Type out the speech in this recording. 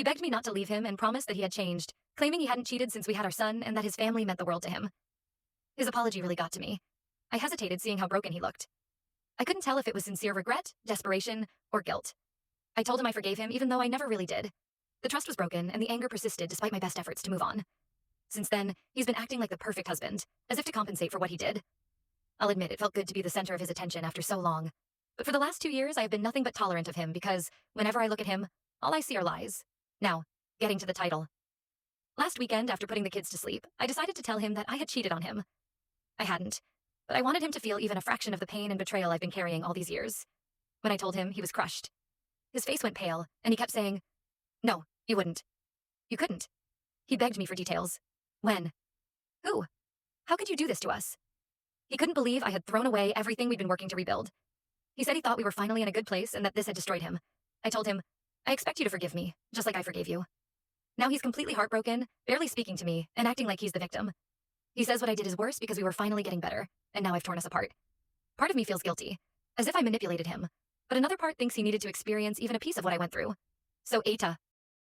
He begged me not to leave him and promised that he had changed, claiming he hadn't cheated since we had our son and that his family meant the world to him. His apology really got to me. I hesitated seeing how broken he looked. I couldn't tell if it was sincere regret, desperation, or guilt. I told him I forgave him even though I never really did. The trust was broken and the anger persisted despite my best efforts to move on. Since then, he's been acting like the perfect husband, as if to compensate for what he did. I'll admit it felt good to be the center of his attention after so long. But for the last 2 years, I have been nothing but tolerant of him because, whenever I look at him, all I see are lies. Now, getting to the title. Last weekend, after putting the kids to sleep, I decided to tell him that I had cheated on him. I hadn't, but I wanted him to feel even a fraction of the pain and betrayal I've been carrying all these years. When I told him, he was crushed. His face went pale, and he kept saying, "No, you wouldn't. You couldn't." He begged me for details. When? Who? How could you do this to us? He couldn't believe I had thrown away everything we'd been working to rebuild. He said he thought we were finally in a good place and that this had destroyed him. I told him, I expect you to forgive me, just like I forgave you. Now he's completely heartbroken, barely speaking to me, and acting like he's the victim. He says what I did is worse because we were finally getting better, and now I've torn us apart. Part of me feels guilty, as if I manipulated him, but another part thinks he needed to experience even a piece of what I went through. So AITA,